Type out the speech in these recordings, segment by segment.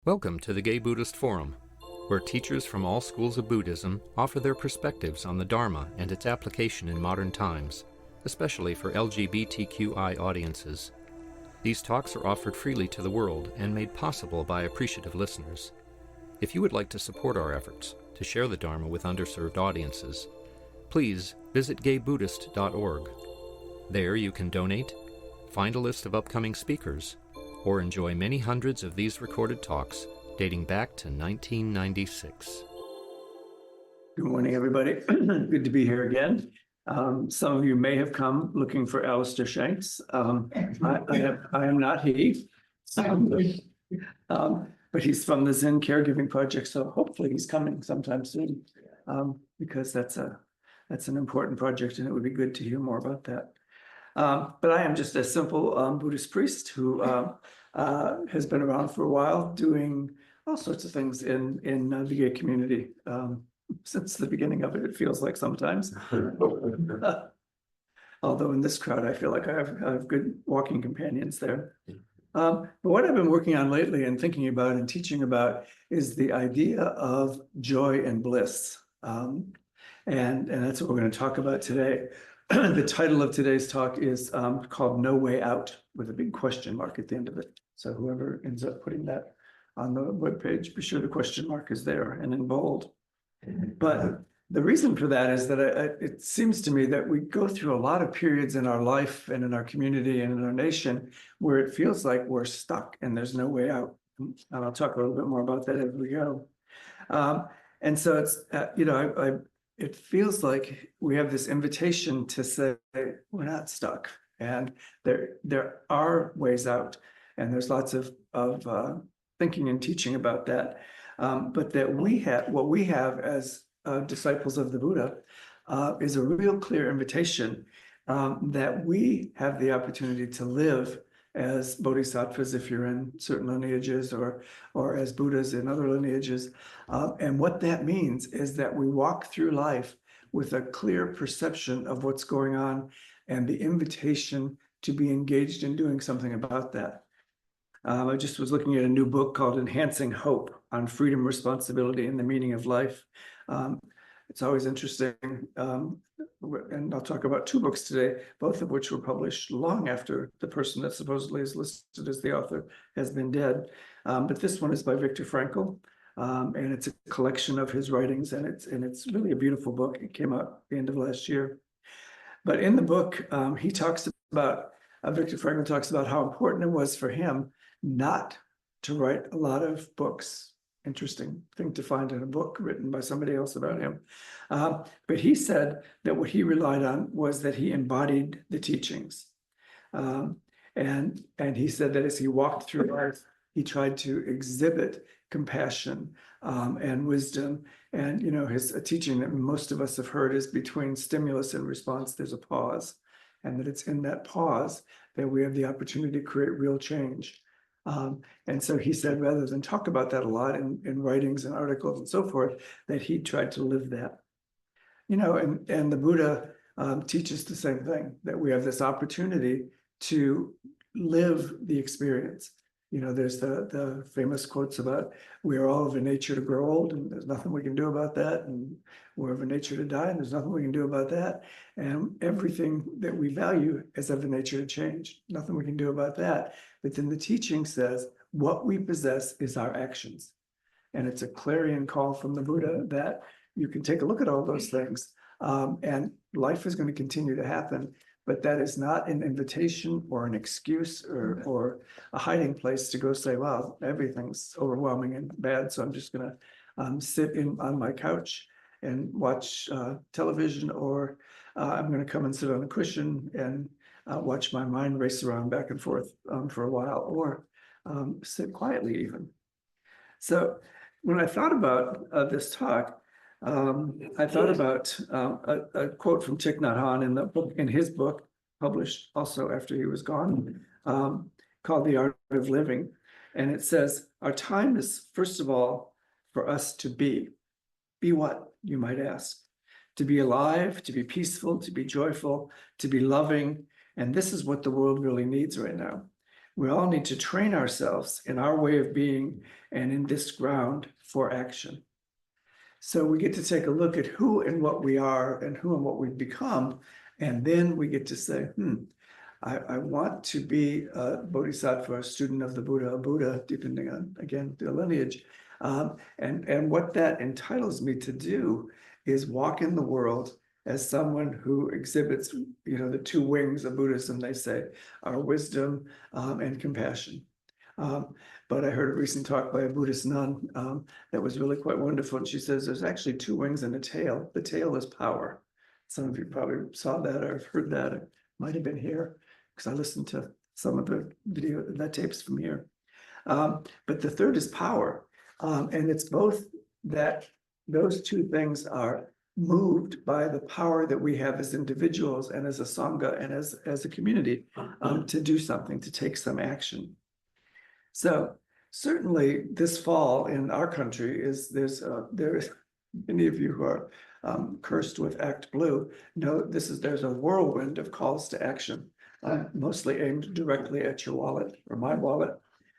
Welcome to the Gay Buddhist Forum, where teachers from all schools of Buddhism offer their perspectives on the Dharma and its application in modern times, especially for LGBTQI audiences. These talks are offered freely to the world and made possible by appreciative listeners. If you would like to support our efforts to share the Dharma with underserved audiences, please visit gaybuddhist.org. There you can donate, find a list of upcoming speakers, or enjoy many hundreds of these recorded talks dating back to 1996. Good morning, everybody. Good to be here again. Some of you may have come looking for Alistair Shanks. I am not he, but he's from the Zen Caregiving Project, so hopefully he's coming sometime soon, because that's an important project, and it would be good to hear more about that. But I am just a simple Buddhist priest who has been around for a while, doing all sorts of things in the gay community. Since the beginning of it, it feels like sometimes. Although in this crowd, I feel like I have good walking companions there. But what I've been working on lately and thinking about and teaching about is the idea of joy and bliss. And that's what we're going to talk about today. The title of today's talk is called No Way Out, with a big question mark at the end of it. So whoever ends up putting that on the webpage, be sure the question mark is there and in bold. But the reason for that is that it seems to me that we go through a lot of periods in our life and in our community and in our nation where it feels like we're stuck and there's no way out. And I'll talk a little bit more about that as we go. And so it's, it feels like we have this invitation to say, we're not stuck, and there are ways out, and there's lots of thinking and teaching about that. But that what we have as disciples of the Buddha is a real clear invitation that we have the opportunity to live as bodhisattvas if you're in certain lineages, or as Buddhas in other lineages. And what that means is that we walk through life with a clear perception of what's going on and the invitation to be engaged in doing something about that. I just was looking at a new book called Enhancing Hope on Freedom, Responsibility, and the Meaning of Life. It's always interesting. And I'll talk about two books today, both of which were published long after the person that supposedly is listed as the author has been dead. But this one is by Viktor Frankl, and it's a collection of his writings, and it's really a beautiful book. It came out at the end of last year. But in the book, Viktor Frankl talks about how important it was for him not to write a lot of books. Interesting thing to find in a book written by somebody else about him. But he said that what he relied on was that he embodied the teachings. And he said that as he walked through life, he tried to exhibit compassion and wisdom. And, a teaching that most of us have heard is between stimulus and response, there's a pause. And that it's in that pause that we have the opportunity to create real change. And so he said, rather than talk about that a lot in writings and articles and so forth, that he tried to live that. And the Buddha teaches the same thing, that we have this opportunity to live the experience. There's the famous quotes about, we are all of a nature to grow old, and there's nothing we can do about that. And we're of a nature to die, and there's nothing we can do about that. And everything that we value is of a nature to change. Nothing we can do about that. But then the teaching says, what we possess is our actions. And it's a clarion call from the Buddha that you can take a look at all those things. And life is going to continue to happen. But that is not an invitation or an excuse or a hiding place to go say, well, everything's overwhelming and bad, so I'm just going to sit on my couch and watch television, or I'm going to come and sit on a cushion and watch my mind race around back and forth for a while, or sit quietly even. So when I thought about this talk, I thought about a quote from Thich Nhat in his book, published also after he was gone, called The Art of Living. And it says, our time is, first of all, for us to be. Be what, you might ask? To be alive, to be peaceful, to be joyful, to be loving. And this is what the world really needs right now. we all need to train ourselves in our way of being and in this ground for action. So we get to take a look at who and what we are and who and what we've become. And then we get to say, I want to be a bodhisattva, a student of the Buddha, a Buddha, depending on, again, the lineage. And what that entitles me to do is walk in the world as someone who exhibits, the two wings of Buddhism, they say, are wisdom and compassion. But I heard a recent talk by a Buddhist nun that was really quite wonderful. And she says there's actually two wings and a tail. The tail is power. Some of you probably saw that or have heard that. It might have been here because I listened to some of the tapes from here. But the third is power. And it's both that those two things are moved by the power that we have as individuals and as a sangha and as a community to do something, to take some action. So certainly this fall in our country there's many of you who are cursed with Act Blue know there's a whirlwind of calls to action, mostly aimed directly at your wallet or my wallet.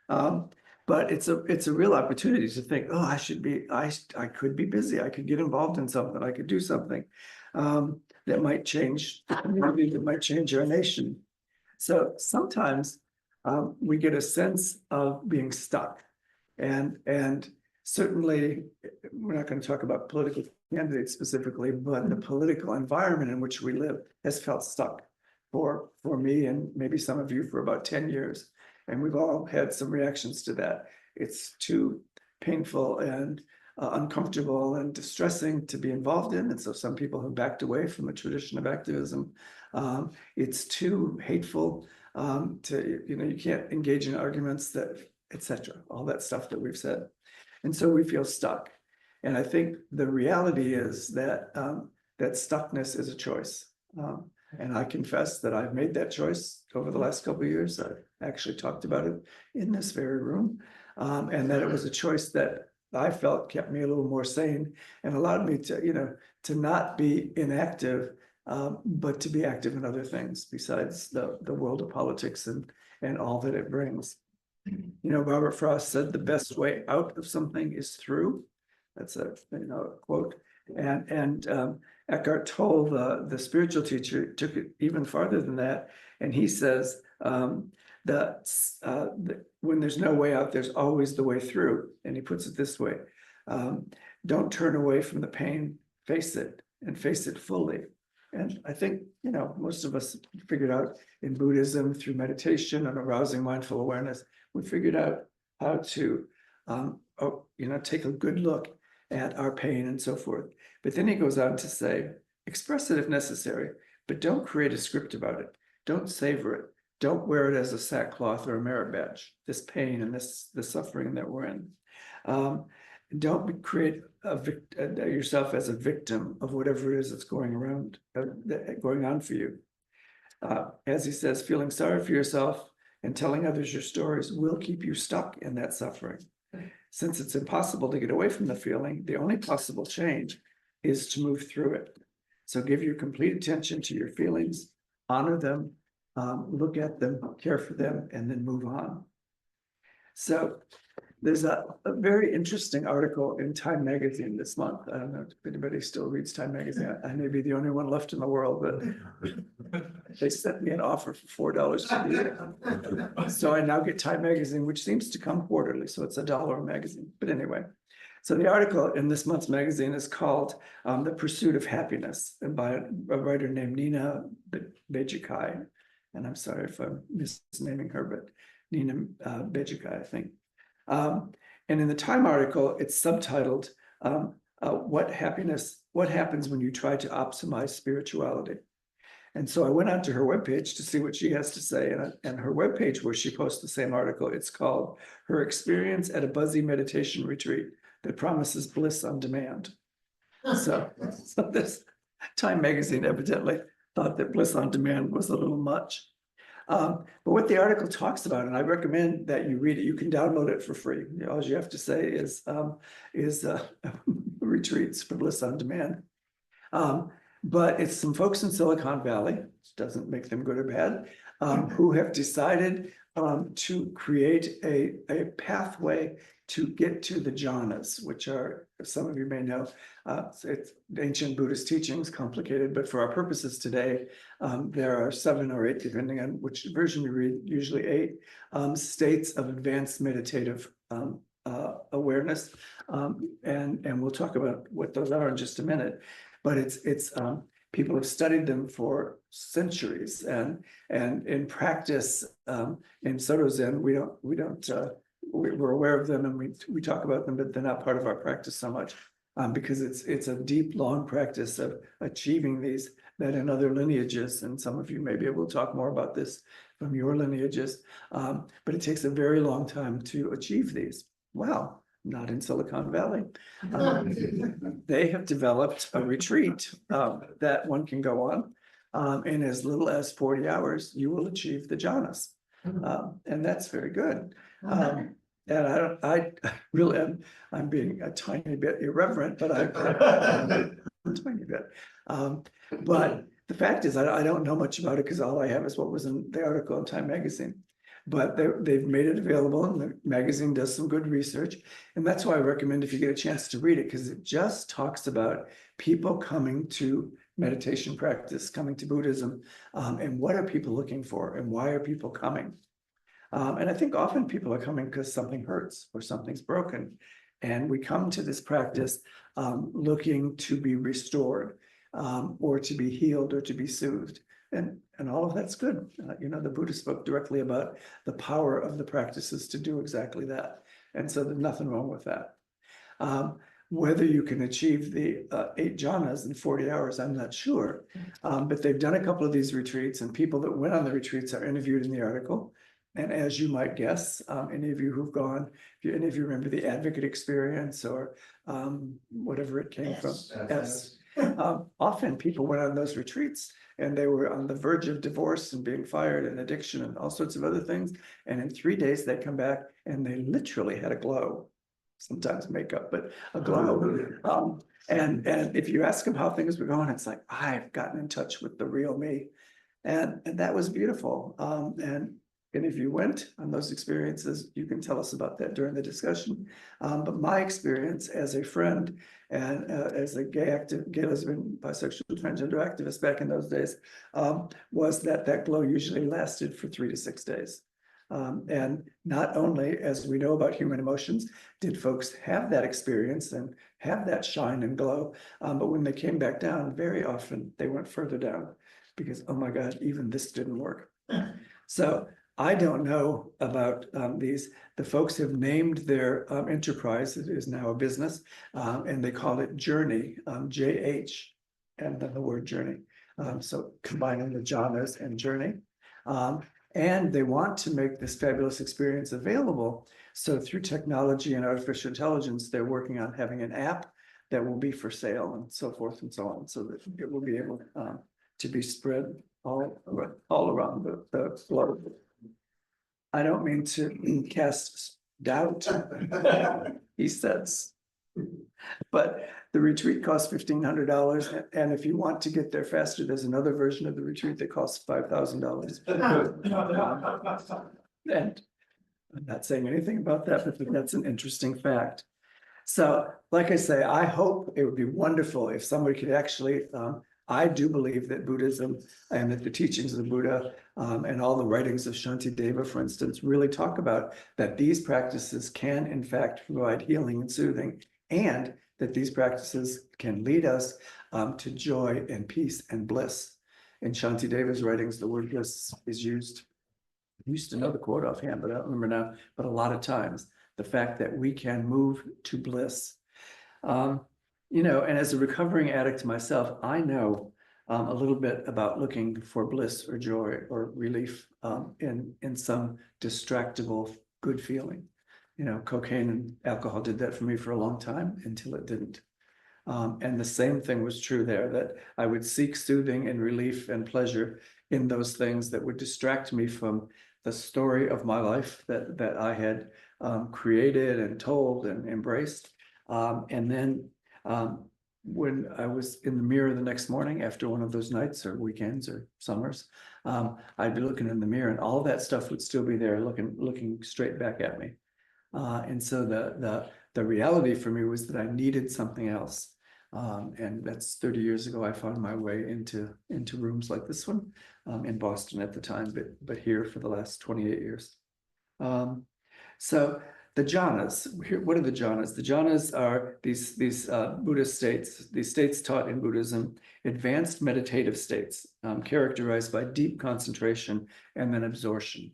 But it's a real opportunity to think, I could be busy. I could get involved in something. I could do something that might change the community, that might change our nation. So sometimes we get a sense of being stuck. And certainly, we're not going to talk about political candidates specifically, but the political environment in which we live has felt stuck for me and maybe some of you for about 10 years. And we've all had some reactions to that. It's too painful and uncomfortable and distressing to be involved in. And so some people have backed away from a tradition of activism. It's too hateful you can't engage in arguments that, etc., all that stuff that we've said. And so we feel stuck. And I think the reality is that that stuckness is a choice. And I confess that I've made that choice over the last couple of years. I've actually talked about it in this very room. And that it was a choice that I felt kept me a little more sane and allowed me to not be inactive, but to be active in other things besides the world of politics and all that it brings. Robert Frost said the best way out of something is through. That's a quote. And Eckhart Tolle, the spiritual teacher, took it even farther than that. And he says that when there's no way out, there's always the way through. And he puts it this way: don't turn away from the pain, face it, and face it fully. And I think, most of us figured out in Buddhism through meditation and arousing mindful awareness, we figured out how to, take a good look at our pain and so forth. But then he goes on to say, express it if necessary, but don't create a script about it. Don't savor it. Don't wear it as a sackcloth or a merit badge, this pain and this suffering that we're in. Don't create yourself as a victim of whatever it is that's going on for you. As he says, feeling sorry for yourself and telling others your stories will keep you stuck in that suffering. Since it's impossible to get away from the feeling, the only possible change is to move through it. So give your complete attention to your feelings, honor them, look at them, care for them, and then move on. So there's a very interesting article in Time magazine this month. I don't know if anybody still reads Time magazine. I may be the only one left in the world, but they sent me an offer for $4 a year. So I now get Time magazine, which seems to come quarterly. So it's $1 a magazine. But anyway, so the article in this month's magazine is called The Pursuit of Happiness, and by a writer named Nina Bejikai. And I'm sorry if I'm misnaming her, but Nina Bejikai, I think. And in the Time article, it's subtitled, what happens when you try to optimize spirituality? And so I went onto her webpage to see what she has to say. And her webpage, where she posts the same article, it's called Her Experience at a Buzzy Meditation Retreat That Promises Bliss on Demand. So this Time magazine evidently thought that bliss on demand was a little much. But what the article talks about, and I recommend that you read it, you can download it for free. All you have to say is retreats for bliss on demand. But it's some folks in Silicon Valley, which doesn't make them good or bad, who have decided to create a pathway to get to the jhanas, which are, some of you may know, it's ancient Buddhist teachings, complicated, but for our purposes today, there are 7 or 8, depending on which version you read, usually 8 states of advanced meditative awareness, and we'll talk about what those are in just a minute. But it's people have studied them for centuries, and in practice, in Soto Zen, we're aware of them and we talk about them, but they're not part of our practice so much, because it's a deep, long practice of achieving these, that in other lineages, and some of you may be able to talk more about this from your lineages, but it takes a very long time to achieve these. Wow, not in Silicon Valley. They have developed a retreat that one can go on. In as little as 40 hours, you will achieve the jhanas. And that's very good. And I really am, I'm being a tiny bit irreverent, but a tiny bit. But the fact is, I don't know much about it because all I have is what was in the article in Time Magazine. But they've made it available, and the magazine does some good research. And that's why I recommend, if you get a chance to read it, because it just talks about people coming to meditation practice, coming to Buddhism, and what are people looking for, and why are people coming? And I think often people are coming because something hurts or something's broken. And we come to this practice looking to be restored, or to be healed, or to be soothed. And all of that's good. The Buddha spoke directly about the power of the practices to do exactly that. And so there's nothing wrong with that. Whether you can achieve the 8 jhanas in 40 hours, I'm not sure. But they've done a couple of these retreats, and people that went on the retreats are interviewed in the article. And as you might guess, any of you who've gone, if any of you remember the advocate experience, or whatever it came from, often people went on those retreats and they were on the verge of divorce and being fired and addiction and all sorts of other things. And in 3 days, they come back and they literally had a glow, sometimes makeup, but a glow. And if you ask them how things were going, it's like, I've gotten in touch with the real me. And that was beautiful. And if you went on those experiences, you can tell us about that during the discussion. But my experience as a friend and as a gay, lesbian, bisexual, transgender activist back in those days, was that glow usually lasted for 3 to 6 days. And not only, as we know about human emotions, did folks have that experience and have that shine and glow, but when they came back down, very often they went further down because, oh my God, even this didn't work. So I don't know about these. The folks have named their enterprise, it is now a business, and they call it Journey, JH, and then the word journey. So combining the jhanas and journey. And they want to make this fabulous experience available. So through technology and artificial intelligence, they're working on having an app that will be for sale and so forth and so on, so that it will be able to be spread all around the globe. I don't mean to cast doubt, he says. But the retreat costs $1,500, and if you want to get there faster, there's another version of the retreat that costs $5,000. And I'm not saying anything about that, but that's an interesting fact. So, like I say, I hope it would be wonderful if somebody could actually, I do believe that Buddhism and that the teachings of the Buddha and all the writings of Shantideva, for instance, really talk about that these practices can, in fact, provide healing and soothing, and that these practices can lead us to joy and peace and bliss. In Shantideva's writings, the word bliss is used. I used to know the quote offhand, but I don't remember now, but a lot of times, the fact that we can move to bliss. And as a recovering addict myself, I know a little bit about looking for bliss or joy or relief in some distractible good feeling. Cocaine and alcohol did that for me for a long time until it didn't. And the same thing was true there, that I would seek soothing and relief and pleasure in those things that would distract me from the story of my life that I had created and told and embraced. And then when I was in the mirror the next morning after one of those nights or weekends or summers, I'd be looking in the mirror and all that stuff would still be there looking straight back at me. And so the reality for me was that I needed something else. And that's 30 years ago, I found my way into rooms like this one, in Boston at the time, but here for the last 28 years. So the jhanas, what are the jhanas? The jhanas are these Buddhist states, these states taught in Buddhism, advanced meditative states, characterized by deep concentration and then absorption.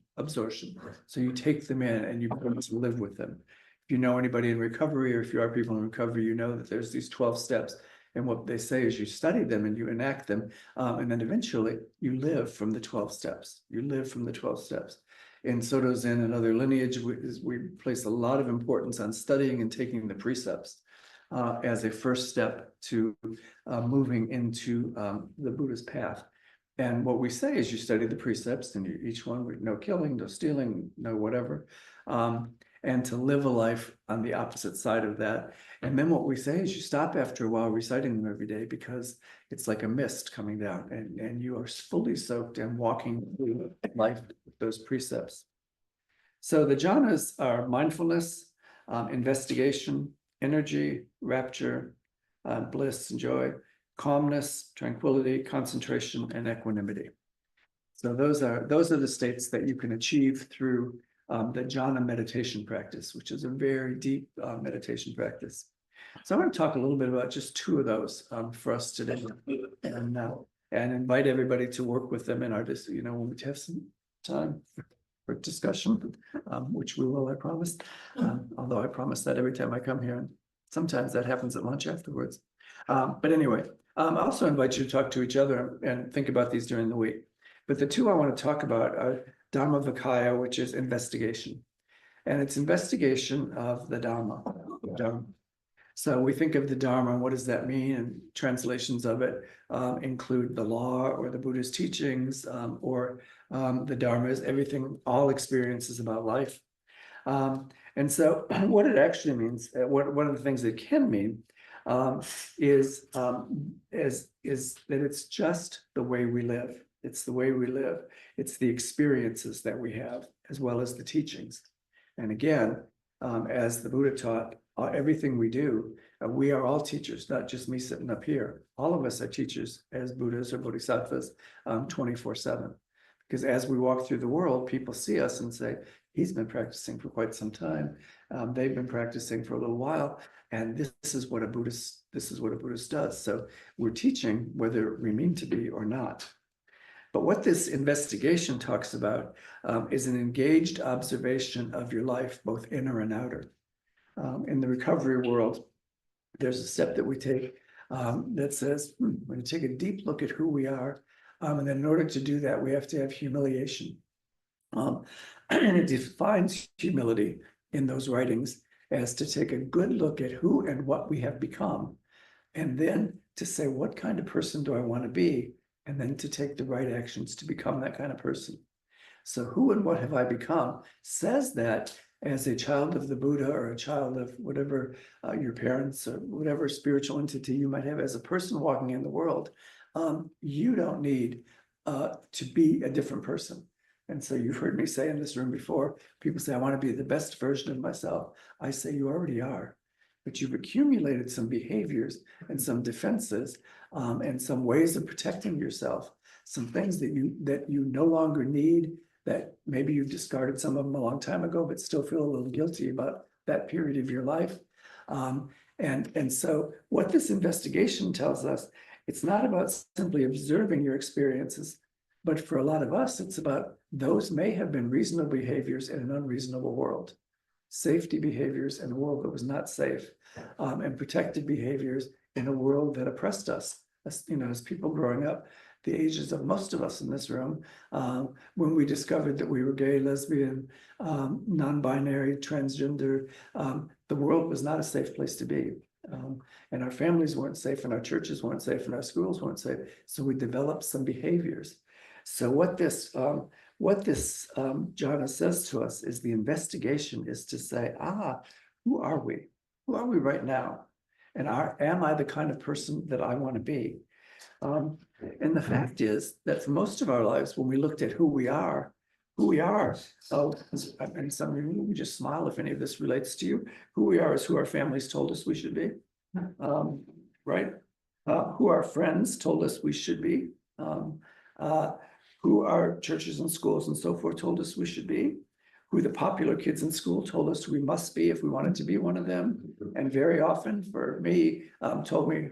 So you take them in and you begin to live with them. If you know anybody in recovery, or if you are people in recovery, you know that there's these 12 steps. And what they say is you study them and you enact them. And then eventually you live from the 12 steps. You live from the 12 steps. In Soto Zen and other lineage, we place a lot of importance on studying and taking the precepts as a first step to moving into the Buddha's path. And what we say is you study the precepts, and each one with no killing, no stealing, no whatever, and to live a life on the opposite side of that. And then what we say is you stop after a while reciting them every day, because it's like a mist coming down, and you are fully soaked and walking through life with those precepts. So the jhanas are mindfulness, investigation, energy, rapture, bliss and joy, calmness, tranquility, concentration, and equanimity. So those are the states that you can achieve through the jhana meditation practice, which is a very deep meditation practice. So I'm going to talk a little bit about just two of those for us today, and invite everybody to work with them in our, when we have some time for discussion, which we will, I promise. Although I promise that every time I come here, and sometimes that happens at lunch afterwards. But anyway, I also invite you to talk to each other and think about these during the week. But the two I want to talk about are Dharma Vaya, which is investigation. And it's investigation of the Dharma. So we think of the Dharma, and what does that mean? And translations of it include the law or the Buddhist teachings, or the Dharma is everything, all experiences about life. And so what it actually means, one of the things it can mean is that it's just the way we live. It's the way we live. It's the experiences that we have, as well as the teachings. And again, as the Buddha taught, everything we do, we are all teachers, not just me sitting up here. All of us are teachers as Buddhas or Bodhisattvas 24/7. Because as we walk through the world, people see us and say, he's been practicing for quite some time. They've been practicing for a little while. And this is what a Buddhist does. So we're teaching whether we mean to be or not. But what this investigation talks about is an engaged observation of your life, both inner and outer. In the recovery world, there's a step that we take that says, we're going to take a deep look at who we are. And then in order to do that, we have to have humiliation. And it defines humility in those writings as to take a good look at who and what we have become. And then to say, what kind of person do I want to be? And then to take the right actions to become that kind of person. So who and what have I become says that as a child of the Buddha, or a child of whatever your parents or whatever spiritual entity you might have, as a person walking in the world, you don't need to be a different person. And so you've heard me say in this room before, people say, I want to be the best version of myself. I say, you already are. But you've accumulated some behaviors and some defenses and some ways of protecting yourself, some things that you no longer need, that maybe you've discarded some of them a long time ago, but still feel a little guilty about that period of your life. And so what this investigation tells us, it's not about simply observing your experiences, but for a lot of us, it's about those may have been reasonable behaviors in an unreasonable world. Safety behaviors in a world that was not safe, and protected behaviors in a world that oppressed us. As people growing up, the ages of most of us in this room, when we discovered that we were gay, lesbian, non-binary, transgender, the world was not a safe place to be. And our families weren't safe, and our churches weren't safe, and our schools weren't safe. So we developed some behaviors. So what this jhana says to us is the investigation is to say, who are we? Who are we right now? And am I the kind of person that I want to be? And the fact is that for most of our lives, when we looked at who we are, and some of you just smile if any of this relates to you, who we are is who our families told us we should be, right? Who our friends told us we should be, who our churches and schools and so forth told us we should be, who the popular kids in school told us we must be if we wanted to be one of them. And very often for me, told me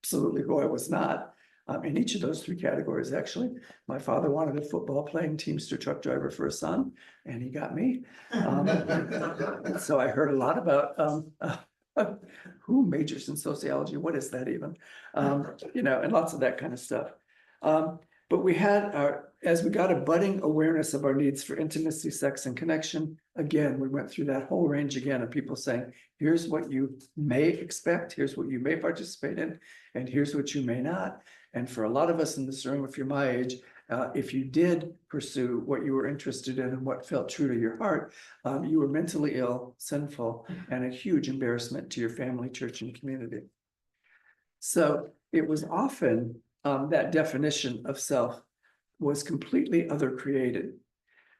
absolutely who I was not. In each of those three categories, actually. My father wanted a football playing Teamster truck driver for a son, and he got me. So I heard a lot about who majors in sociology, what is that even? And lots of that kind of stuff. But we had as we got a budding awareness of our needs for intimacy, sex, and connection, again, we went through that whole range again of people saying, here's what you may expect, here's what you may participate in, and here's what you may not. And for a lot of us in this room, if you're my age, if you did pursue what you were interested in and what felt true to your heart, you were mentally ill, sinful, and a huge embarrassment to your family, church, and community. So it was often that definition of self was completely other created.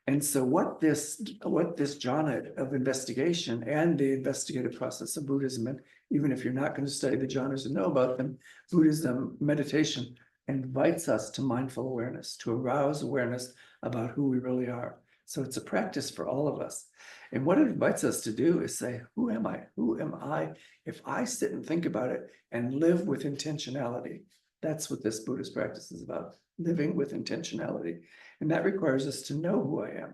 And so what this jhana of investigation and the investigative process of Buddhism, and even if you're not going to study the jhanas and know about them, Buddhism meditation invites us to mindful awareness, to arouse awareness about who we really are. So it's a practice for all of us. And what it invites us to do is say, who am I? Who am I? If I sit and think about it and live with intentionality, that's what this Buddhist practice is about, living with intentionality. And that requires us to know who I am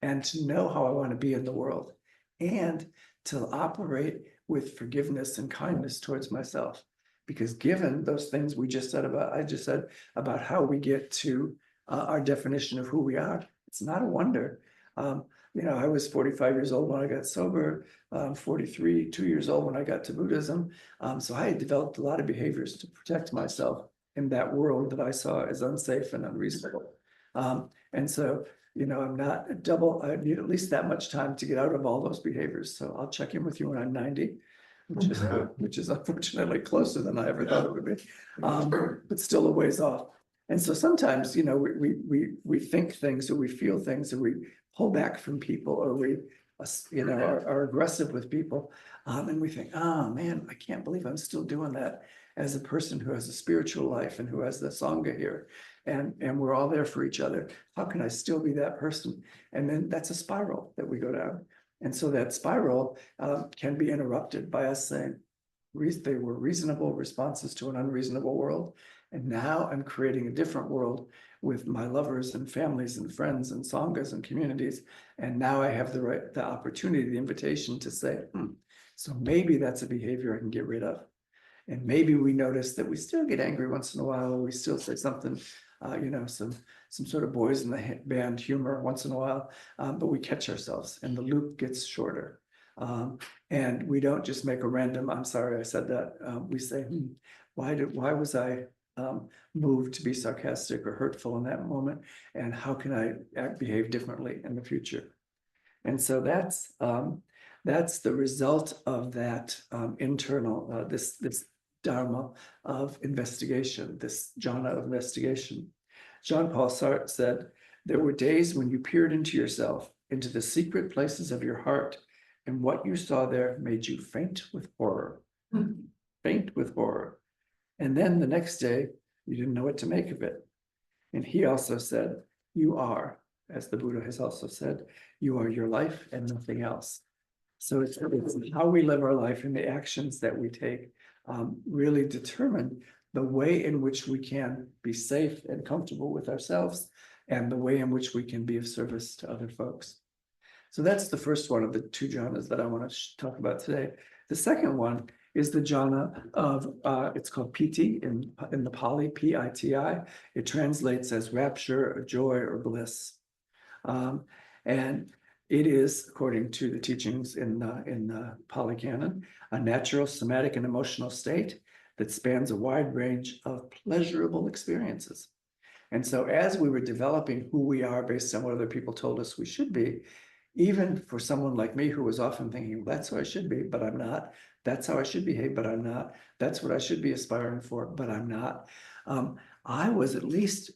and to know how I want to be in the world and to operate with forgiveness and kindness towards myself. Because given those things I just said about how we get to our definition of who we are, it's not a wonder. I was 45 years old when I got sober, 43, 2 years old when I got to Buddhism. So I had developed a lot of behaviors to protect myself in that world that I saw as unsafe and unreasonable. And so, I'm not double, I need at least that much time to get out of all those behaviors. So I'll check in with you when I'm 90, which is unfortunately closer than I ever thought it would be, but still a ways off. And so sometimes, we think things or we feel things or we pull back from people or we, are aggressive with people. And we think, oh man, I can't believe I'm still doing that as a person who has a spiritual life and who has the Sangha here. And we're all there for each other. How can I still be that person? And then that's a spiral that we go down. And so that spiral can be interrupted by us saying, they were reasonable responses to an unreasonable world. And now I'm creating a different world with my lovers and families and friends and sanghas and communities. And now I have the opportunity, the invitation to say, so maybe that's a behavior I can get rid of. And maybe we notice that we still get angry once in a while, or we still say something, some sort of boys in the band humor once in a while, but we catch ourselves and the loop gets shorter. And we don't just make a random, I'm sorry I said that. We say, why was I moved to be sarcastic or hurtful in that moment? And how can I behave differently in the future? And so that's the result of that internal, this dharma of investigation, this jhana of investigation. Jean-Paul Sartre said, there were days when you peered into yourself, into the secret places of your heart, and what you saw there made you faint with horror. Faint with horror. And then the next day, you didn't know what to make of it. And he also said, you are, as the Buddha has also said, you are your life and nothing else. So it's how we live our life and the actions that we take really determine the way in which we can be safe and comfortable with ourselves and the way in which we can be of service to other folks. So that's the first one of the two jhanas that I want to talk about today. The second one is the jhana of, it's called piti in the Pali, P-I-T-I. It translates as rapture, or joy, or bliss. And it is, according to the teachings in the Pali Canon, a natural somatic and emotional state that spans a wide range of pleasurable experiences. And so as we were developing who we are based on what other people told us we should be, even for someone like me who was often thinking, that's how I should be, but I'm not. That's how I should behave, but I'm not. That's what I should be aspiring for, but I'm not. I was at least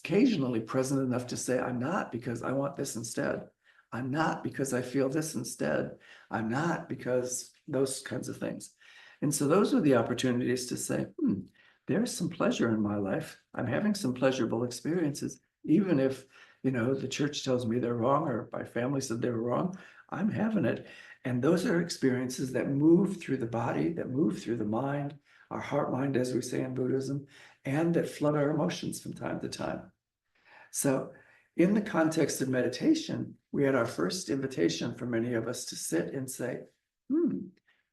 occasionally present enough to say, I'm not because I want this instead. I'm not because I feel this instead. I'm not because those kinds of things. And so those were the opportunities to say, there's some pleasure in my life. I'm having some pleasurable experiences, even if, the church tells me they're wrong or my family said they were wrong, I'm having it. And those are experiences that move through the body, that move through the mind, our heart mind, as we say in Buddhism, and that flood our emotions from time to time. So in the context of meditation, we had our first invitation for many of us to sit and say,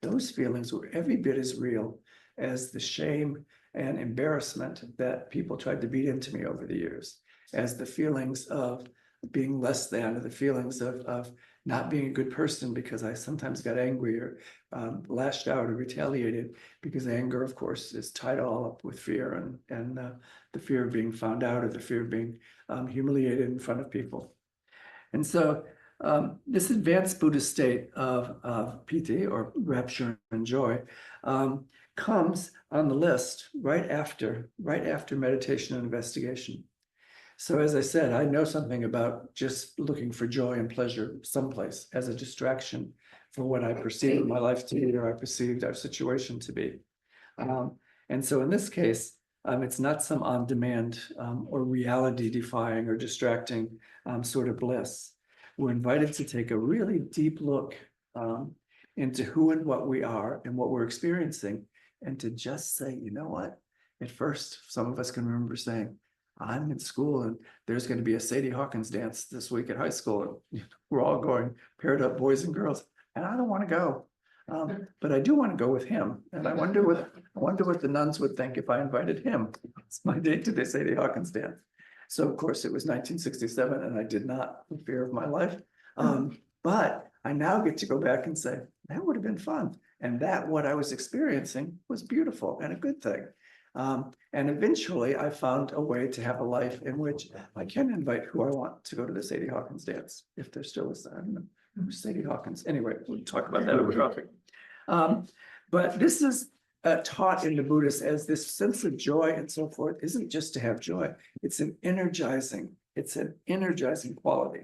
those feelings were every bit as real as the shame and embarrassment that people tried to beat into me over the years, as the feelings of being less than, or the feelings of not being a good person because I sometimes got angry or lashed out or retaliated, because anger, of course, is tied all up with fear and the fear of being found out, or the fear of being humiliated in front of people. And so this advanced Buddhist state of piti, or rapture and joy, comes on the list right after meditation and investigation. So as I said, I know something about just looking for joy and pleasure someplace as a distraction for what I perceive my life to be, or I perceived our situation to be. And so in this case, it's not some on-demand or reality-defying or distracting sort of bliss. We're invited to take a really deep look into who and what we are and what we're experiencing, and to just say, you know what? At first, some of us can remember saying, I'm in school and there's going to be a Sadie Hawkins dance this week at high school. And we're all going paired up, boys and girls, and I don't want to go. But I do want to go with him. And I wonder what the nuns would think if I invited him. It's my date to the Sadie Hawkins dance. So of course it was 1967 and I did not, in fear of my life. But I now get to go back and say, that would have been fun. And that what I was experiencing was beautiful and a good thing. And eventually I found a way to have a life in which I can invite who I want to go to the Sadie Hawkins dance, if there still is, I don't know, who's Sadie Hawkins. Anyway, we'll talk about that over coffee. But this is taught in the Buddhists as this sense of joy and so forth isn't just to have joy. It's an energizing quality.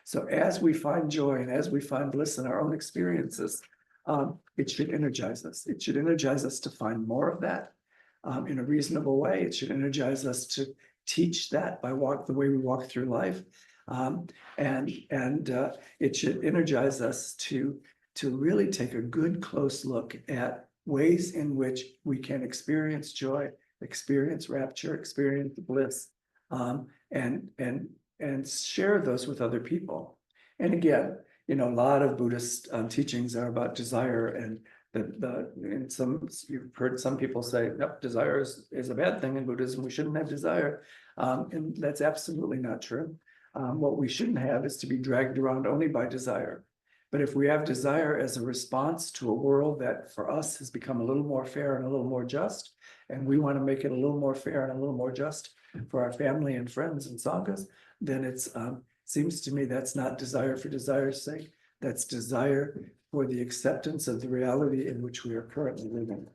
So as we find joy and as we find bliss in our own experiences, it should energize us. It should energize us to find more of that in a reasonable way. It should energize us to teach that by the way we walk through life. And it should energize us to really take a good close look at ways in which we can experience joy, experience rapture, experience bliss, and share those with other people. And again, a lot of Buddhist teachings are about desire, and you've heard some people say, nope, desire is a bad thing in Buddhism. We shouldn't have desire, and that's absolutely not true. What we shouldn't have is to be dragged around only by desire. But if we have desire as a response to a world that for us has become a little more fair and a little more just, and we want to make it a little more fair and a little more just for our family and friends and sanghas, then it seems to me that's not desire for desire's sake. That's desire for the acceptance of the reality in which we are currently living.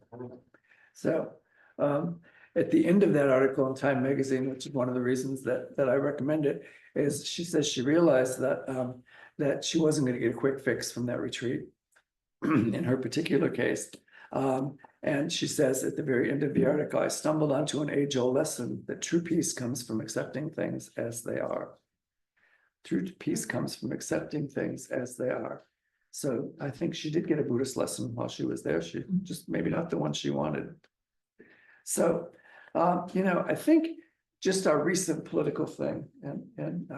So at the end of that article in Time magazine, which is one of the reasons that I recommend it, is she says she realized that she wasn't going to get a quick fix from that retreat in her particular case. And she says at the very end of the article, I stumbled onto an age-old lesson that true peace comes from accepting things as they are. True peace comes from accepting things as they are. So I think she did get a Buddhist lesson while she was there. She just maybe not the one she wanted. So, I think just our recent political thing, and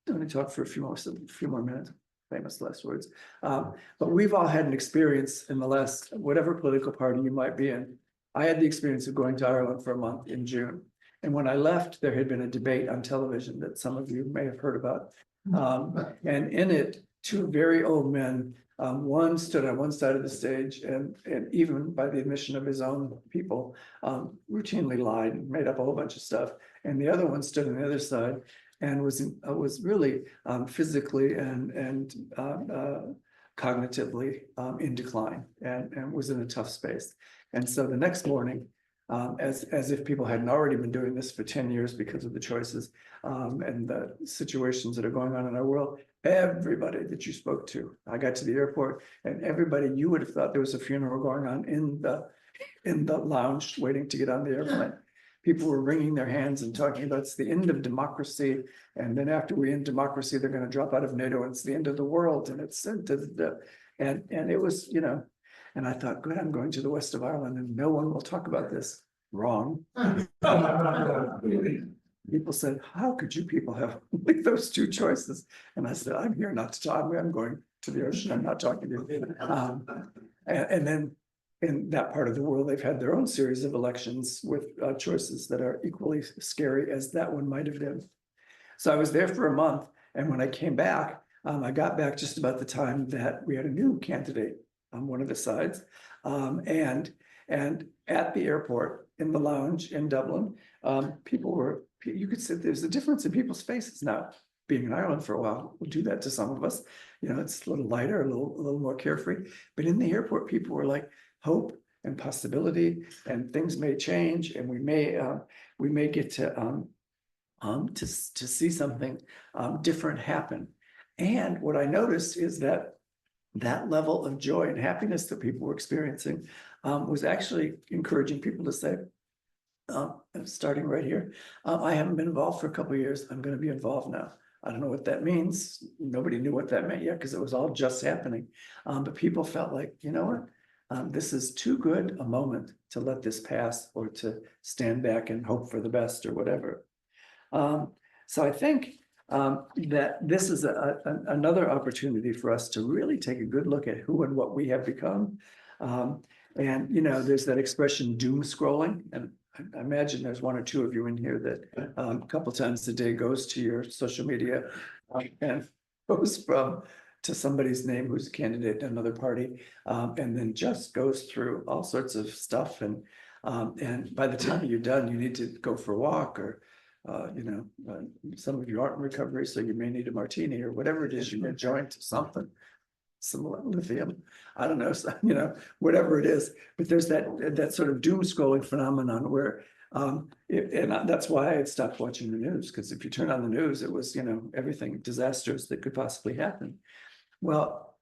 let me talk for a few more minutes, famous last words. But we've all had an experience in the last, whatever political party you might be in. I had the experience of going to Ireland for a month in June. And when I left, there had been a debate on television that some of you may have heard about. And in it, two very old men, one stood on one side of the stage and even by the admission of his own people, routinely lied and made up a whole bunch of stuff. And the other one stood on the other side and was really physically and cognitively in decline, and was in a tough space. And so the next morning, as if people hadn't already been doing this for 10 years because of the choices and the situations that are going on in our world, everybody that you spoke to, I got to the airport, and everybody, you would have thought there was a funeral going on in the lounge waiting to get on the airplane. People were wringing their hands and talking about it's the end of democracy, and then after we end democracy, they're going to drop out of NATO, and it's the end of the world, and it's and it was, you know. And I thought, good, I'm going to the west of Ireland and no one will talk about this. Wrong. People said, how could you people have those two choices? And I said, I'm here not to talk. I'm going to the ocean. I'm not talking to you. And then in that part of the world, they've had their own series of elections with choices that are equally scary as that one might have been. So I was there for a month. And when I came back, I got back just about the time that we had a new candidate on one of the sides. And at the airport, in the lounge in Dublin, you could see there's a difference in people's faces now. Being in Ireland for a while will do that to some of us. You know, it's a little lighter, a little more carefree. But in the airport, people were like, hope and possibility, and things may change, and we may get to see something different happen. And what I noticed is that level of joy and happiness that people were experiencing was actually encouraging people to say, starting right here, I haven't been involved for a couple of years. I'm going to be involved now. I don't know what that means. Nobody knew what that meant yet because it was all just happening. But people felt like, you know what, this is too good a moment to let this pass or to stand back and hope for the best or whatever. So I think that this is another opportunity for us to really take a good look at who and what we have become. And, you know, there's that expression doom scrolling. And I imagine there's one or two of you in here that a couple times a day goes to your social media and goes to somebody's name who's a candidate in another party, and then just goes through all sorts of stuff. And by the time you're done, you need to go for a walk, or some of you aren't in recovery, so you may need a martini or whatever it is you enjoy, to something, some lithium, I don't know, so, you know, whatever it is. But there's that sort of doom scrolling phenomenon where, that's why I stopped watching the news, because if you turn on the news, it was, you know, everything disastrous that could possibly happen. Well,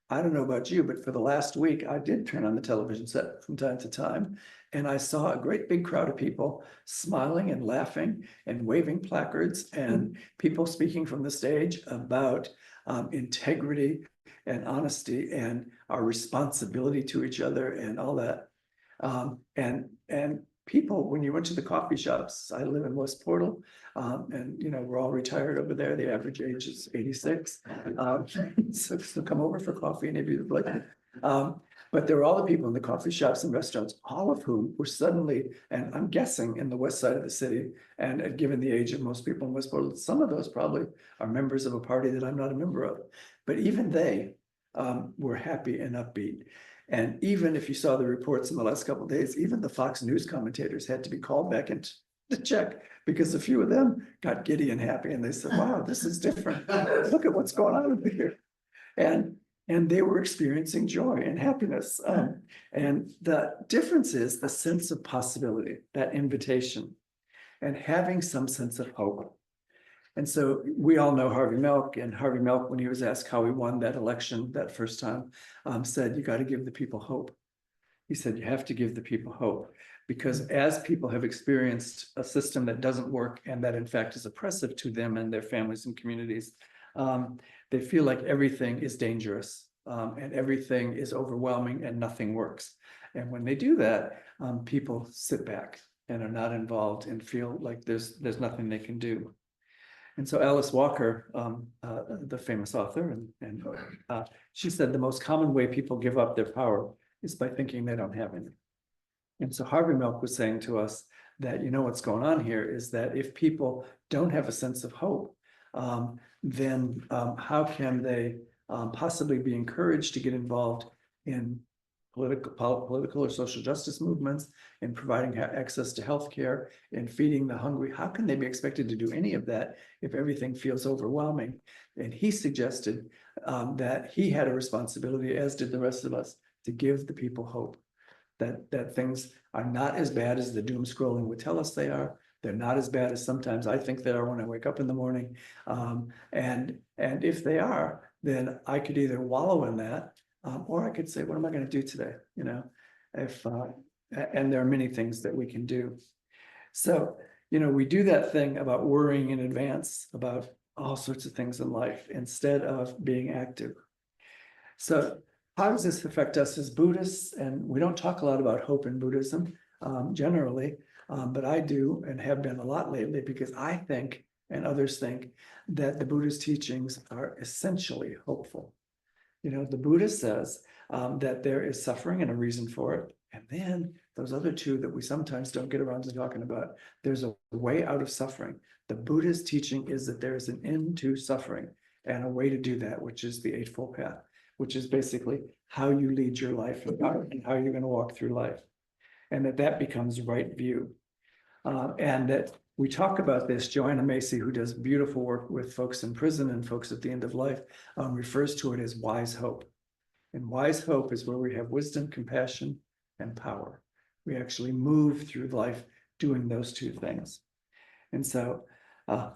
I don't know about you, but for the last week, I did turn on the television set from time to time, and I saw a great big crowd of people smiling and laughing and waving placards, and people speaking from the stage about integrity and honesty and our responsibility to each other and all that. And people, when you went to the coffee shops, I live in West Portal, and you know, we're all retired over there. The average age is 86. So come over for coffee, any of you would like. But there were all the people in the coffee shops and restaurants, all of whom were suddenly, and I'm guessing in the west side of the city, and given the age of most people in West Portland, some of those probably are members of a party that I'm not a member of. But even they were happy and upbeat. And even if you saw the reports in the last couple of days, even the Fox News commentators had to be called back in to check, because a few of them got giddy and happy, and they said, wow, this is different. Look at what's going on over here. And they were experiencing joy and happiness. And the difference is the sense of possibility, that invitation, and having some sense of hope. And so we all know Harvey Milk, and Harvey Milk, when he was asked how he won that election that first time, said, you got to give the people hope. He said, you have to give the people hope, because as people have experienced a system that doesn't work and that in fact is oppressive to them and their families and communities, they feel like everything is dangerous, and everything is overwhelming and nothing works. And when they do that, people sit back and are not involved and feel like there's nothing they can do. And so Alice Walker, the famous author, and she said the most common way people give up their power is by thinking they don't have any. And so Harvey Milk was saying to us that, you know, what's going on here is that if people don't have a sense of hope, then how can they possibly be encouraged to get involved in political or social justice movements, in providing access to healthcare, in feeding the hungry. How can they be expected to do any of that if everything feels overwhelming? And he suggested that he had a responsibility, as did the rest of us, to give the people hope that things are not as bad as the doom scrolling would tell us they are. They're not as bad as sometimes I think they are when I wake up in the morning. And if they are, then I could either wallow in that, or I could say, what am I going to do today? You know, and there are many things that we can do. So, you know, we do that thing about worrying in advance about all sorts of things in life instead of being active. So how does this affect us as Buddhists? And we don't talk a lot about hope in Buddhism generally, but I do and have been a lot lately, because I think, and others think, that the Buddhist teachings are essentially hopeful. You know, the Buddha says that there is suffering and a reason for it. And then those other two that we sometimes don't get around to talking about, there's a way out of suffering. The Buddhist teaching is that there is an end to suffering and a way to do that, which is the Eightfold Path, which is basically how you lead your life and how you're going to walk through life. And that becomes right view. And that we talk about this. Joanna Macy, who does beautiful work with folks in prison and folks at the end of life, refers to it as wise hope. And wise hope is where we have wisdom, compassion, and power. We actually move through life doing those two things. And so Thich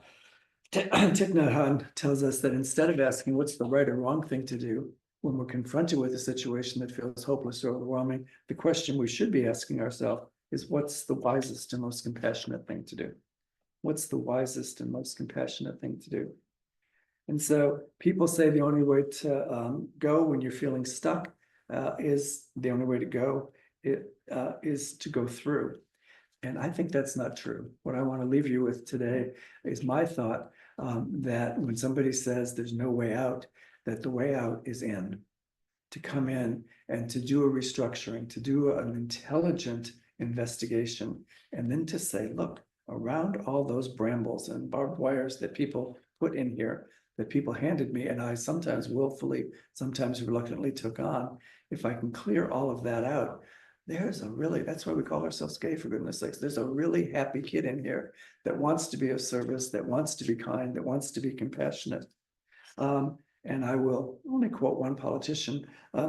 Nhat Hanh tells us that instead of asking what's the right or wrong thing to do, when we're confronted with a situation that feels hopeless or overwhelming, the question we should be asking ourselves is, what's the wisest and most compassionate thing to do? What's the wisest and most compassionate thing to do? And so people say the only way to go when you're feeling stuck is the only way to go is to go through. And I think that's not true. What I want to leave you with today is my thought that when somebody says there's no way out, that the way out is in. To come in and to do a restructuring, to do an intelligent investigation, and then to say, look, around all those brambles and barbed wires that people put in here, that people handed me, and I sometimes willfully, sometimes reluctantly took on, if I can clear all of that out, there's a really, that's why we call ourselves gay, for goodness sakes. There's a really happy kid in here that wants to be of service, that wants to be kind, that wants to be compassionate. And I will only quote one politician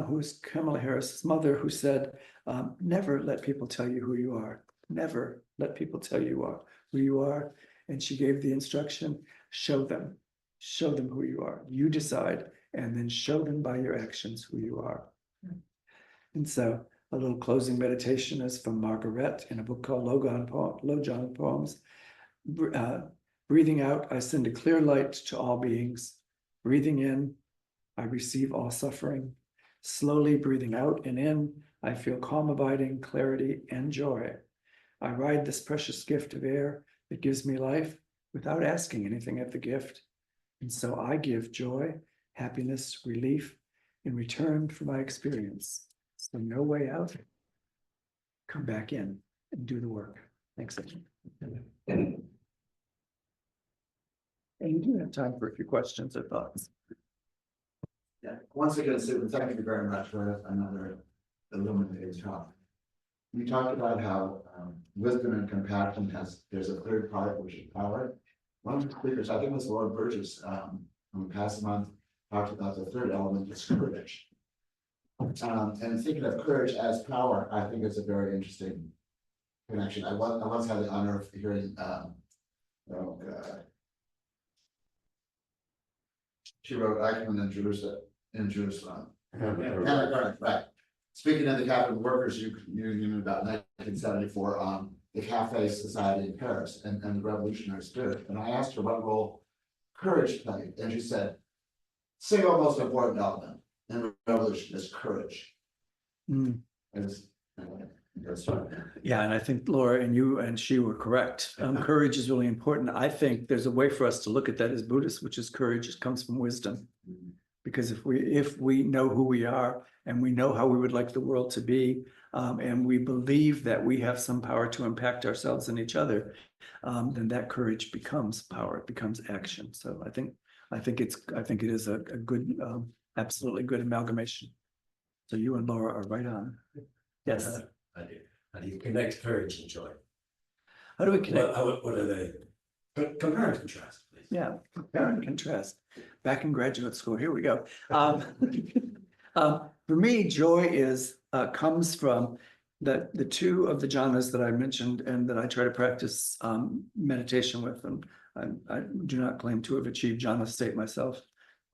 who's Kamala Harris's mother, who said, never let people tell you who you are. Never let people tell you who you are. And she gave the instruction, show them who you are. You decide, and then show them by your actions who you are. And so a little closing meditation is from Margaret in a book called Lojong Poems. Breathing out, I send a clear light to all beings. Breathing in, I receive all suffering. Slowly breathing out and in, I feel calm, abiding, clarity, and joy. I ride this precious gift of air that gives me life without asking anything of the gift. And so I give joy, happiness, relief in return for my experience. So no way out. Come back in and do the work. Thanks, Hanh. And you do have time for a few questions or thoughts. Yeah, once again, Steven, thank you very much for another illuminating talk. You talked about how wisdom and compassion there's a third part, which is power. One of the speakers, I think it was Lord Burgess, from the past month, talked about the third element is courage. And thinking of courage as power, I think is a very interesting connection. I once had the honor of hearing, she wrote Eichmann in Jerusalem. Right. Speaking of the Capital Workers Union about 1974, the Cafe Society in Paris and the revolutionary spirit. And I asked her what role courage played, and she said, single most important element in the revolution is courage. Mm. That's right. Yeah, and I think Laura and you and she were correct. Courage is really important. I think there's a way for us to look at that as Buddhists, which is courage. It comes from wisdom. Because if we know who we are and we know how we would like the world to be, and we believe that we have some power to impact ourselves and each other, then that courage becomes power. It becomes action. So I think it is a good, absolutely good amalgamation. So you and Laura are right on. Yes. How do you, how do you connect courage and joy? How do we connect? What are they? Compare and contrast, please. Yeah, compare and contrast. Back in graduate school, here we go. For me, joy comes from the two of the jhanas that I mentioned and that I try to practice meditation with. And I do not claim to have achieved jhana state myself,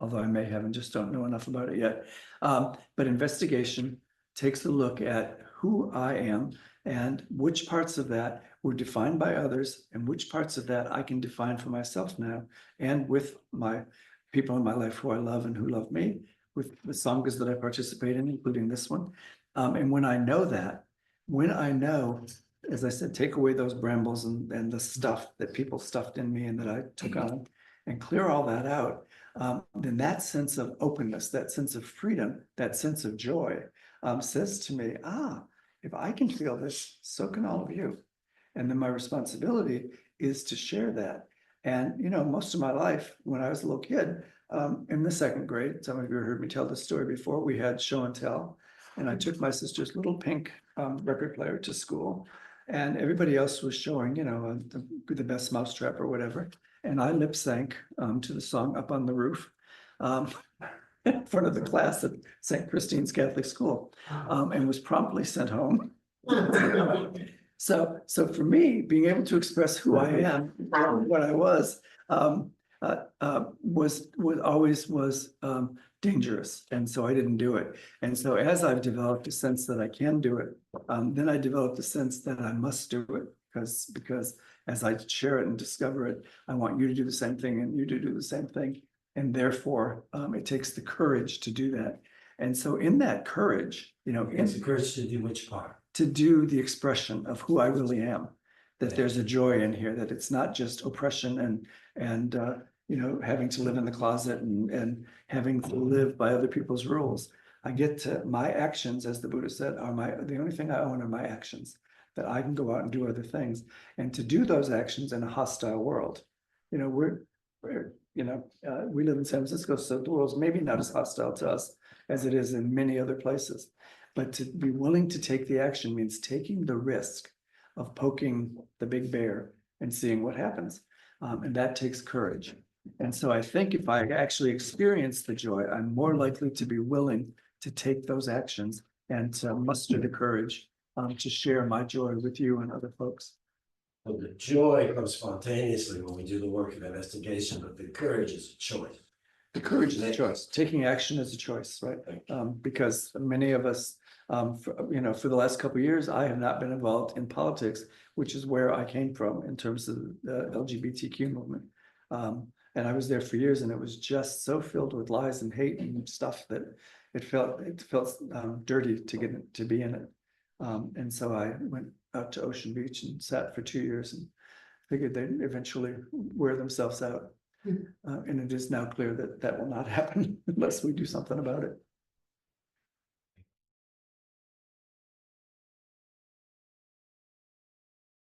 although I may have and just don't know enough about it yet. But investigation takes a look at who I am and which parts of that were defined by others and which parts of that I can define for myself now and with my people in my life who I love and who love me, with the sanghas that I participate in, including this one. And when I know that, when I know, as I said, take away those brambles and the stuff that people stuffed in me and that I took on and clear all that out, then that sense of openness, that sense of freedom, that sense of joy says to me, if I can feel this, so can all of you. And then my responsibility is to share that. And, most of my life, when I was a little kid, in the second grade, some of you heard me tell this story before, we had show and tell. And I took my sister's little pink record player to school. And everybody else was showing, the best mousetrap or whatever. And I lip sync to the song Up on the Roof in front of the class at St. Christine's Catholic School and was promptly sent home. So for me, being able to express who I am, what I was always dangerous. And so I didn't do it. And so as I've developed a sense that I can do it, then I developed a sense that I must do it because as I share it and discover it, I want you to do the same thing and you to do the same thing. And therefore, it takes the courage to do that. And so in that courage, It's the courage to do which part? To do the expression of who I really am, that there's a joy in here, that it's not just oppression and having to live in the closet and having to live by other people's rules. I get to my actions, as the Buddha said, the only thing I own are my actions, that I can go out and do other things. And to do those actions in a hostile world, we live in San Francisco, so the world's maybe not as hostile to us as it is in many other places. But to be willing to take the action means taking the risk of poking the big bear and seeing what happens. And that takes courage. And so I think if I actually experience the joy, I'm more likely to be willing to take those actions and to muster the courage to share my joy with you and other folks. Well, the joy comes spontaneously when we do the work of investigation, but the courage is a choice. The courage is a choice. Taking action is a choice, right? Because many of us, for the last couple of years, I have not been involved in politics, which is where I came from in terms of the LGBTQ movement. And I was there for years, and it was just so filled with lies and hate and stuff that it felt dirty to be in it. And so I went out to Ocean Beach and sat for 2 years and figured they'd eventually wear themselves out. And it is now clear that will not happen unless we do something about it.